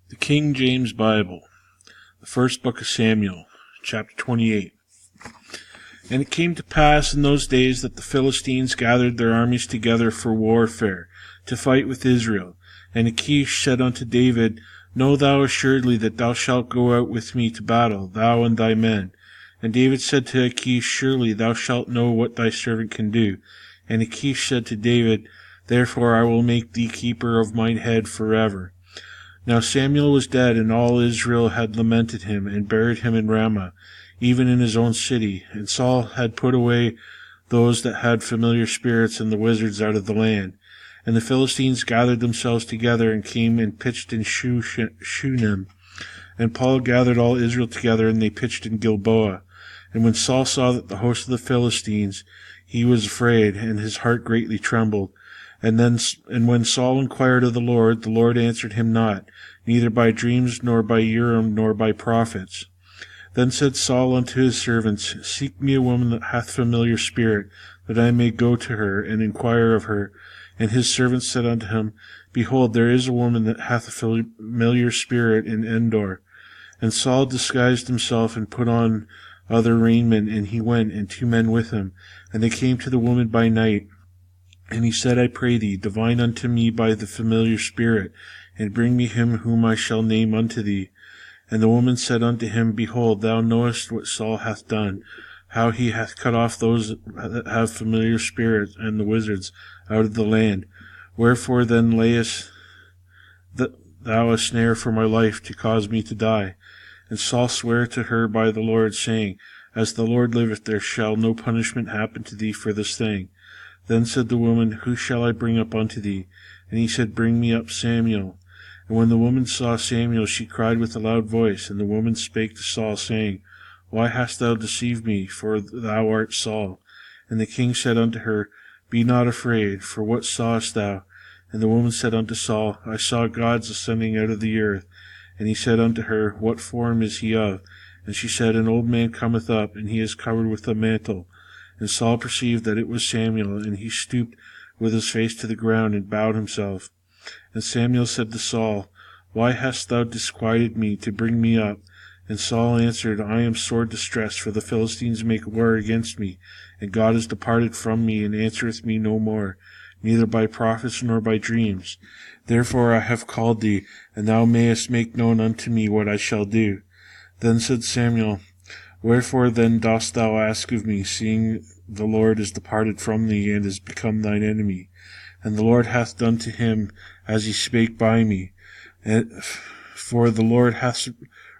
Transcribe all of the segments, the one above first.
The King James Bible, the first book of Samuel, chapter 28. And it came to pass in those days that the Philistines gathered their armies together for warfare, to fight with Israel. And Achish said unto David, Know thou assuredly that thou shalt go out with me to battle, thou and thy men. And David said to Achish, Surely thou shalt know what thy servant can do. And Achish said to David, Therefore I will make thee keeper of mine head forever. Now Samuel was dead, and all Israel had lamented him, and buried him in Ramah, even in his own city. And Saul had put away those that had familiar spirits and the wizards out of the land. And the Philistines gathered themselves together, and came and pitched in Shunem. And Paul gathered all Israel together, and they pitched in Gilboa. And when Saul saw that the host of the Philistines, he was afraid, and his heart greatly trembled. And when Saul inquired of the Lord answered him not, neither by dreams, nor by Urim, nor by prophets. Then said Saul unto his servants, Seek me a woman that hath familiar spirit, that I may go to her, and inquire of her. And his servants said unto him, Behold, there is a woman that hath a familiar spirit in Endor. And Saul disguised himself, and put on other raiment, and he went, and 2 men with him. And they came to the woman by night. And he said, I pray thee, divine unto me by the familiar spirit, and bring me him whom I shall name unto thee. And the woman said unto him, Behold, thou knowest what Saul hath done, how he hath cut off those that have familiar spirits and the wizards out of the land. Wherefore then layest thou a snare for my life, to cause me to die? And Saul sware to her by the Lord, saying, As the Lord liveth, there shall no punishment happen to thee for this thing. Then said the woman, Who shall I bring up unto thee? And he said, Bring me up Samuel. And when the woman saw Samuel, she cried with a loud voice. And the woman spake to Saul, saying, Why hast thou deceived me? For thou art Saul. And the king said unto her, Be not afraid, for what sawest thou? And the woman said unto Saul, I saw gods ascending out of the earth. And he said unto her, What form is he of? And she said, An old man cometh up, and he is covered with a mantle. And Saul perceived that it was Samuel, and he stooped with his face to the ground, and bowed himself. And Samuel said to Saul, Why hast thou disquieted me to bring me up? And Saul answered, I am sore distressed, for the Philistines make war against me, and God is departed from me, and answereth me no more, neither by prophets nor by dreams. Therefore I have called thee, and thou mayest make known unto me what I shall do. Then said Samuel, Wherefore then dost thou ask of me, seeing the Lord is departed from thee, and is become thine enemy? And the Lord hath done to him as he spake by me. For the Lord hath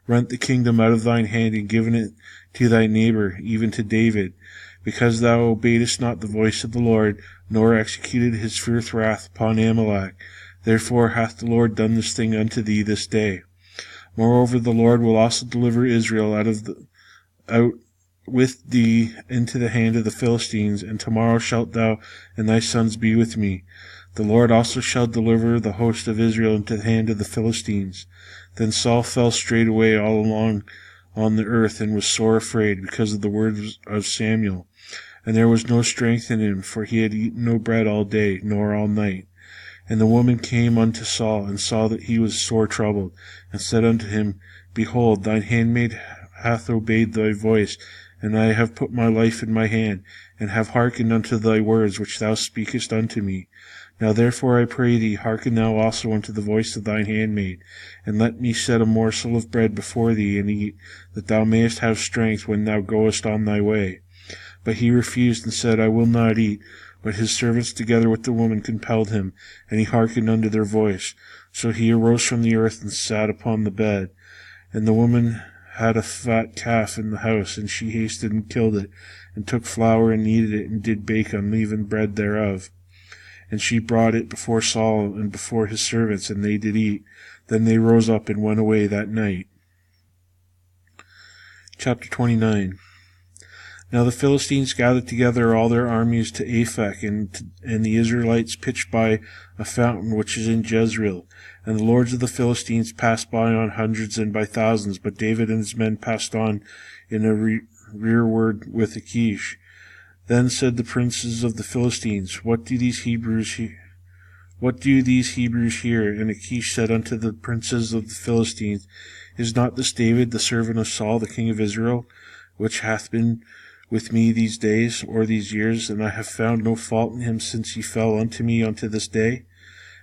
rent the kingdom out of thine hand, and given it to thy neighbor, even to David, because thou obeyedst not the voice of the Lord, nor executed his fierce wrath upon Amalek. Therefore hath the Lord done this thing unto thee this day. Moreover, the Lord will also deliver Israel out with thee into the hand of the Philistines, and tomorrow shalt thou and thy sons be with me. The Lord also shall deliver the host of Israel into the hand of the Philistines. Then Saul fell straightway all along on the earth, and was sore afraid, because of the words of Samuel. And there was no strength in him, for he had eaten no bread all day, nor all night. And the woman came unto Saul, and saw that he was sore troubled, and said unto him, Behold, thine handmaid hath obeyed thy voice, and I have put my life in my hand, and have hearkened unto thy words which thou speakest unto me. Now therefore I pray thee, hearken thou also unto the voice of thine handmaid, and let me set a morsel of bread before thee, and eat, that thou mayest have strength when thou goest on thy way. But he refused, and said, I will not eat. But his servants together with the woman compelled him, and he hearkened unto their voice. So he arose from the earth, and sat upon the bed. And the woman had a fat calf in the house, and she hasted and killed it, and took flour, and kneaded it, and did bake unleavened bread thereof. And she brought it before Saul and before his servants, and they did eat. Then they rose up and went away that night. Chapter 29. Now the Philistines gathered together all their armies to Aphek, and the Israelites pitched by a fountain which is in Jezreel. And the lords of the Philistines passed by on hundreds and by thousands, but David and his men passed on in a rearward with Achish. Then said the princes of the Philistines, What do these Hebrews What do these Hebrews here? And Achish said unto the princes of the Philistines, Is not this David, the servant of Saul, the king of Israel, which hath been with me these days, or these years, and I have found no fault in him since he fell unto me unto this day?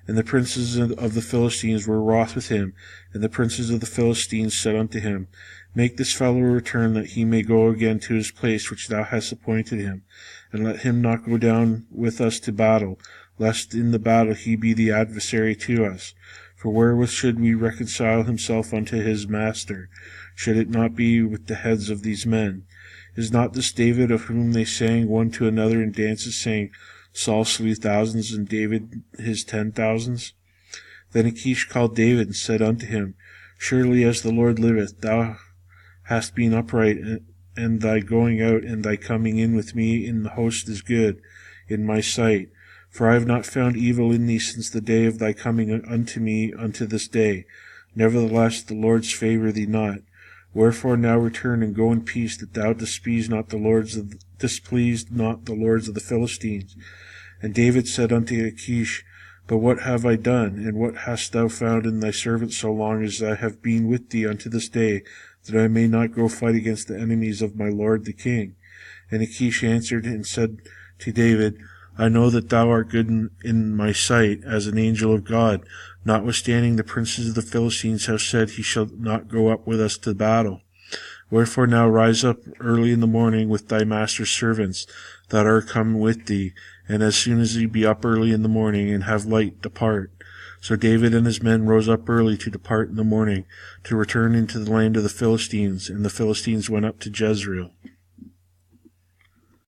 And the princes of the Philistines were wroth with him, and the princes of the Philistines said unto him, Make this fellow return, that he may go again to his place which thou hast appointed him, and let him not go down with us to battle, lest in the battle he be the adversary to us. For wherewith should we reconcile himself unto his master, should it not be with the heads of these men? Is not this David, of whom they sang one to another in dances, saying, Saul slew thousands, and David his 10,000s? Then Achish called David, and said unto him, Surely as the Lord liveth, thou hast been upright, and thy going out and thy coming in with me in the host is good in my sight. For I have not found evil in thee since the day of thy coming unto me unto this day. Nevertheless the Lord's favour thee not. Wherefore now return and go in peace, that thou displease not the lords of the Philistines. And David said unto Achish, But what have I done, and what hast thou found in thy servant so long as I have been with thee unto this day, that I may not go fight against the enemies of my lord the king? And Achish answered and said to David, I know that thou art good in my sight, as an angel of God. Notwithstanding the princes of the Philistines have said, He shall not go up with us to battle. Wherefore now rise up early in the morning with thy master's servants that are come with thee, and as soon as ye be up early in the morning, and have light, depart. So David and his men rose up early to depart in the morning, to return into the land of the Philistines, and the Philistines went up to Jezreel.